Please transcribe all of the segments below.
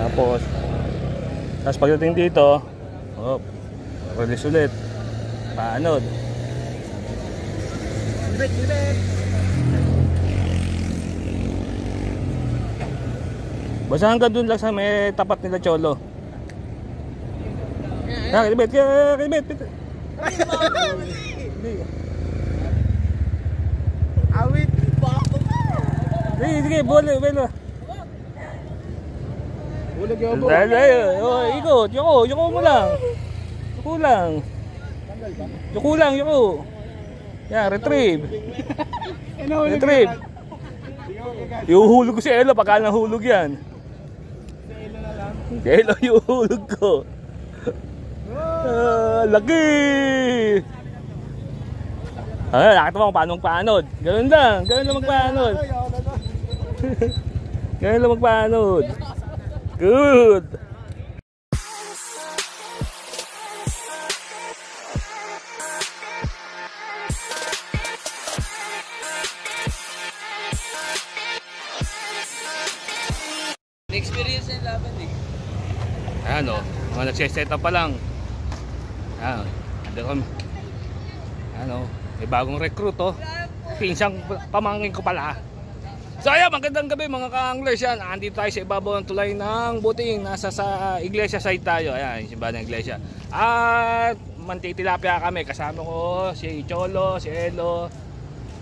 Tapos pagdating dito, release ulit. Paanod. Basta hanggang dun lang sa may tapat nila Cholo. Kilibit. Awit. Sige, bolo. Bulag yung bolo. Ikot, yuko mo lang. Yuko lang. Yan, retrieve. Iuhulog ko si Elo pagka nahulog yan. Si Elo iuhulog ko. Laki! Nakita mo kung paano magpaanod. Ganun lang magpaanod. Good! Experience yung laban eh. Ayan o, mga nagsiset up pa lang. May bagong recruit o. Pinsang pamangkin ko pala. So ayan, magandang gabi mga ka-anglers yan. Andito tayo sa ibabaw ng tulay ng Buting. Nasa sa iglesia side tayo. Ayan, yung simbahan ng iglesia. At mantitilapia kami. Kasama ko si Cholo, si Elo,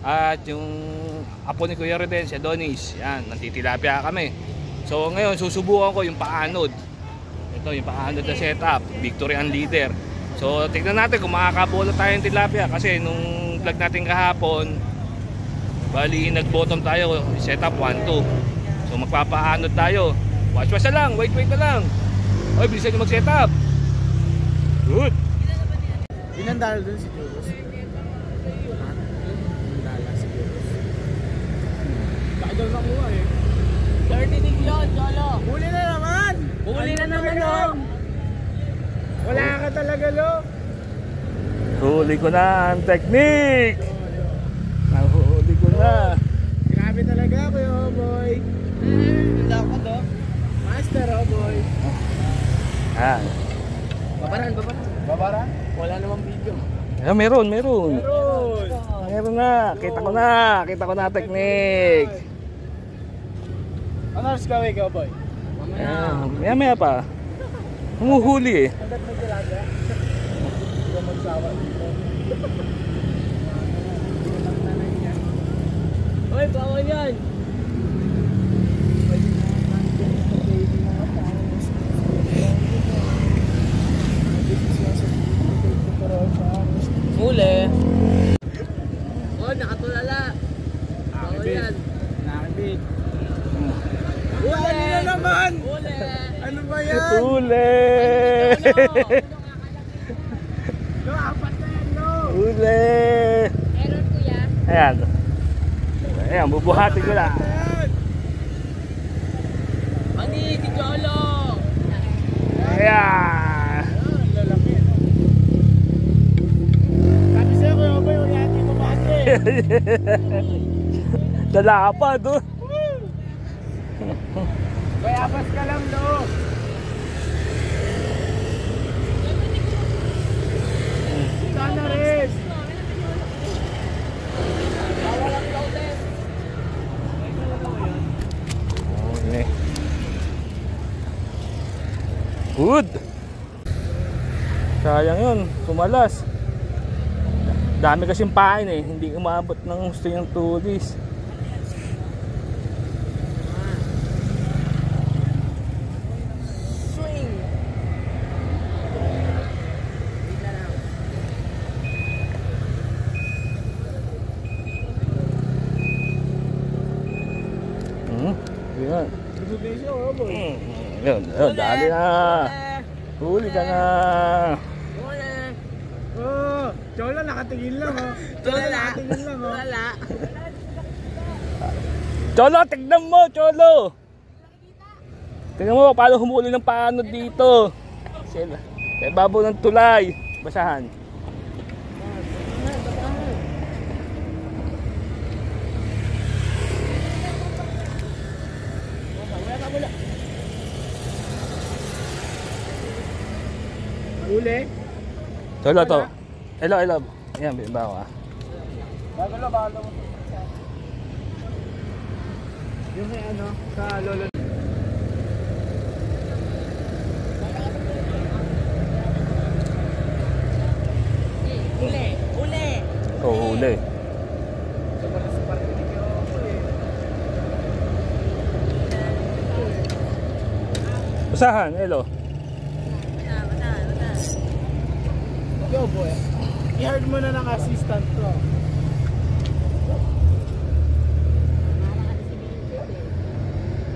at yung apo ni Kuya Reden, si Adonis. Ayan, mantitilapia kami. So ngayon susubukan ko yung paanod. Ito yung paanod na setup, Victory and Leader. So tignan natin kung makakabola tayo ng tilapia. Kasi nung vlog natin kahapon, bali nag-bottom tayo, setup 1-2. So magpapaanod tayo. Watch na lang, wait na lang. Oy, bilisan nyo mag-setup. Good. Pinandala dun si Juros. Pinandala si Juros. Kakadal sa kuha eh. 30 dig yun, Cholo. Huli na naman! Wala ka talaga, lo. Huli ko na ang technique. Nahuli ko na. Grabe talaga, Kuya Oboy. Wala ko do. Master Oboy. Babaran? Wala namang video. Meron na. Kita ko na technique. Ano oras ka, Kuya Oboy? Maya pa. Humuhuli eh. Hanggat may talaga. Hindi ka magsawa dito. Hoy, bawal yan. Huli. Nakatulala. Bawal yan. Nakakibig. Huli na naman! Huli. Ano ba yan? Huli! No, apat na yan, no! Huli! Error kuya. Ayan, bubuhati ko lang. Pani, si Cholo. Ayan! Lalaki. Sabi sa'yo, Kuya Oboy, wala natin kumate. Lalapad oh! Kaya apas ka lang, no? Sana rin! Okay. Good! Sayang yun, kumalas. Dami kasing pain eh, hindi umabot ng gusto yung tulis. Yun, dali na. Huli ka na. Oh, Cholo nakatingin lang, oh. Nakatingin lang, oh. Wala. Cholo, tignan mo, Cholo. Tignan mo paano humuli ng paano dito. Sa ibabaw ng tulay. Basahan. Huli. Cholo to. Elo, elo. Yan, bawa. Bagalo. Yung may ano, sa lolo. Huli. Oo, huli. Usahan, elo. Yo boy. I-hard mo na ng assistant ko.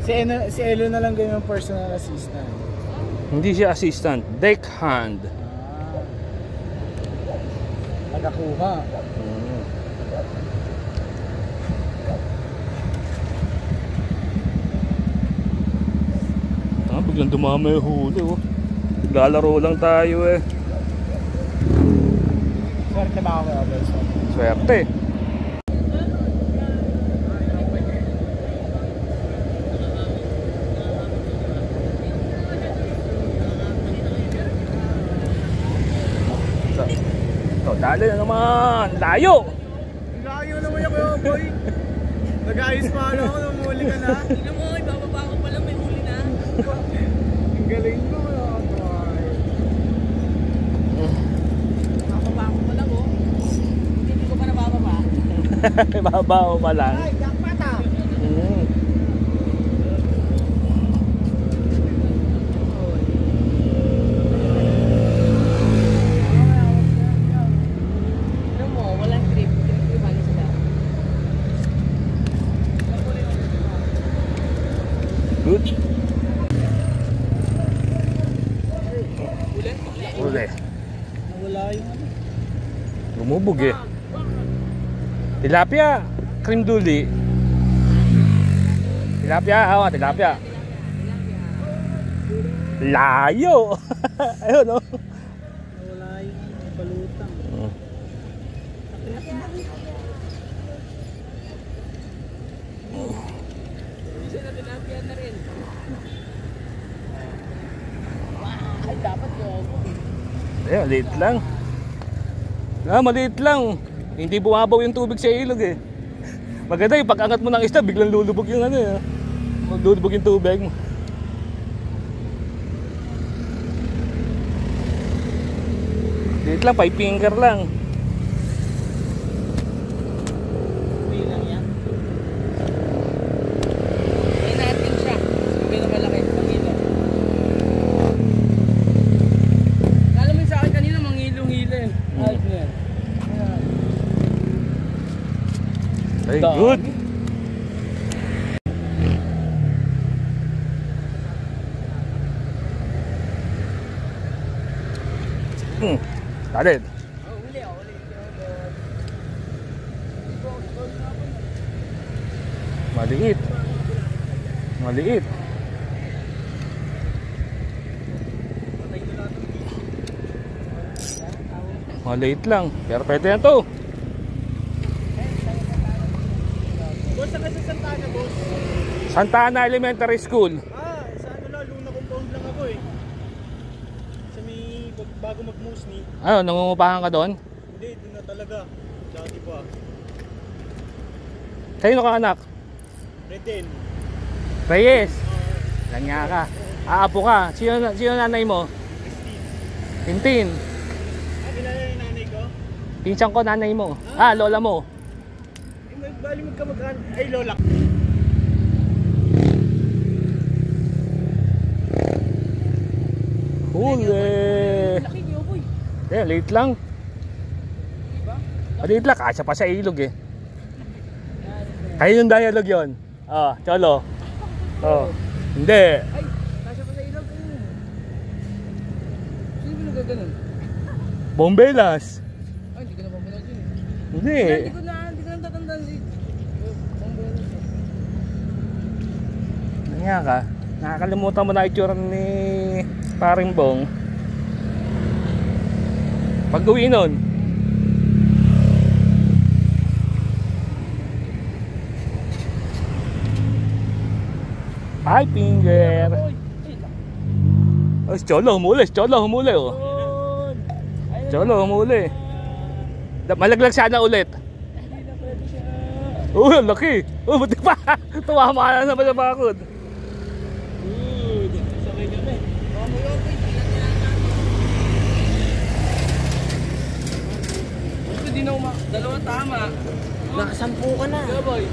Si Elo na lang ganyan yung personal assistant. Hindi siya assistant, deckhand. Nagakuha. Biglang dumama yung huli, oh. Lalaro lang tayo, eh. Swerte ba ako, boys? Swerte. So, dali na naman. Layo! Layo naman ako, boy. Nag-ayos pa ako nung huli ka na. Tignan mo, ibababa ko pa lang, may huli na. Ang galing mo, boy. Bababa ko pa lang, oh. Hindi ko pa nabababa. Babaw pa lang. Ay, jackpot ah. Tignan mo, walang grip. Grip ano sila. Good. Huli. Nawala yung ano. Lumubog, eh. Tilapia. Cream duli. Tilapia. Awa, tilapia. Layo. Ayun, oh. Nawala yung balutang. Isa na tilapia na rin. Ay, dapat yun. Ayun, maliit lang. Maliit lang. Hindi bumabaw yung tubig sa ilog, eh. Maganda yung pag-angat mo ng isda, biglang lulubog yung ano, eh. Lulubog yung tubig mo. Liit lang, 5 finger lang. Uwi lang yan. May natin siya. Sabi na malaki. Mangilo. Kala mo sa akin kanina, mangilo-hilo eh. Ayos na yan. Ay, good. Talit. Huli. Maliit. Maliit. Maliit lang. Pero pwede na to. Boss, saka sa Santana, boss. Santa Ana Elementary School. Sa ano lang, Luna compound lang ako eh. Sa may bago mag-Musni. Ano, nangungupahan ka doon? Hindi, doon na talaga. Dati pa. Sino ka anak? Reden. Reyes. Lanya ka. Aapo ka. Sino nanay mo? Tintin. Kilala yung nanay ko? Pinsan ko nanay mo. Lola mo. Bali magkamag-an. Ay, lola. Huli. Laki niyo, boy. Late lang. Maliit lang. Kasya pa sa ilog, eh. Kaya yung dialogue yun. Cholo. Hindi. Ay, kasya pa sa ilog. Sino ba nagaganon? Bombelas. Ay, hindi ko na pamunod yun. Hindi. Hindi ko na natatandaan si... Nga ka. Nakakalimutan mo na itsura ni Paring Bong. Pag uwi nun. Hi, finger. Oh, si Cholo humuli. Si Cholo humuli, oh. Cholo, umuli. Malaglag sana ulit. Oh, laki. Oh, buti pa. Tumama na naman sa bakod. Sabay kami. Hindi na dalawa tama. Nakasampu ka na. Yeah, boy.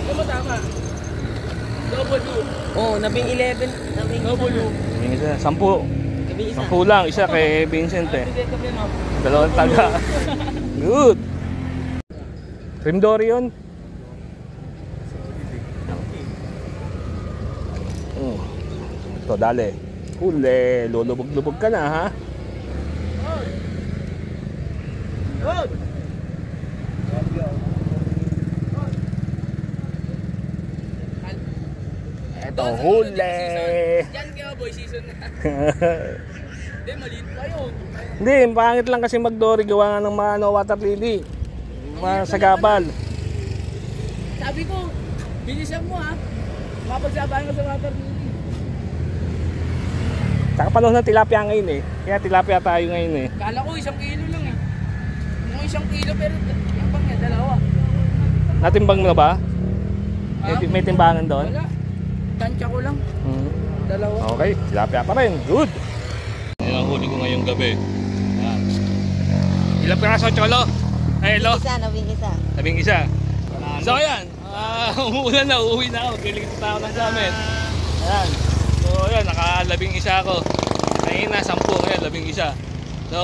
Dalawa tama. Double U. Oo, nabing 11. Nabing Double U. Yung isa, 10. Nabing isa. 10 lang, isa kay Vincent eh. Hindi ka no. Dalawang taga. Good. Rim Dory yun. Ito, dali. Huli. Lulubog-lubog ka na, ha? Good! Ito, huli. Yan kaya boy, season na. Hindi, maliit pa yun. Hindi, pangit lang kasi mag-dory. Gawa nga ng mga water lily. Mga sagabal. Sabi ko, bilisan mo ha. Mapagsabahan ka sa water lily. Saka panahon ng tilapia ngayon eh. Kaya tilapia tayo ngayon eh. Kala ko 1 kilo lang eh. Yung 1 kilo pero yung pang yan, dalawa. Natimbang mo na ba? Ah, May timbangan doon? Wala. Tansya ko lang. Dalawa. Okay, tilapia pa rin. Good. Yan ang huli ko ngayong gabi. Yan. Ilang piraso, Cholo? Ay, hello? Isa, nabing isa. Labing isa. So ayan, umuulan na, uuwi na ako. Kilig sa tao ng gamit. Ayan. So ayan, nakalabing isa ako. Kanina, 10, ngayon, 11. So,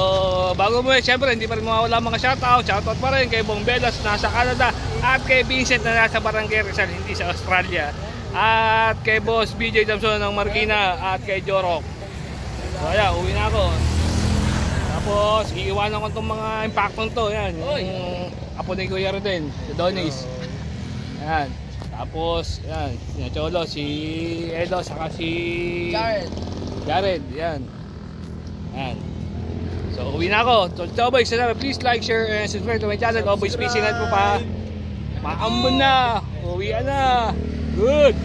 bago mo syempre, hindi pa rin mawawala mga shoutout. Shoutout pa rin kay Bong Belas, nasa Canada. At kay Vincent na nasa Barangay Rizal, hindi sa Australia. At kay Boss BJ Damson ng Marikina. At kay Jorok. So ayan, uwi na ako. Tapos, iiwanan ko itong mga impactong to. Ayan, yung apo ni Kuya Rodin, si Donis. Ayan. Tapos, ayan, si Cholo, si Edo, saka si Jared, ayan. Ayan. So, uwi na ako. So, boys, please like, share, and subscribe to my channel. Boys, peace and po pa. Maambon na. Uwi na. Good.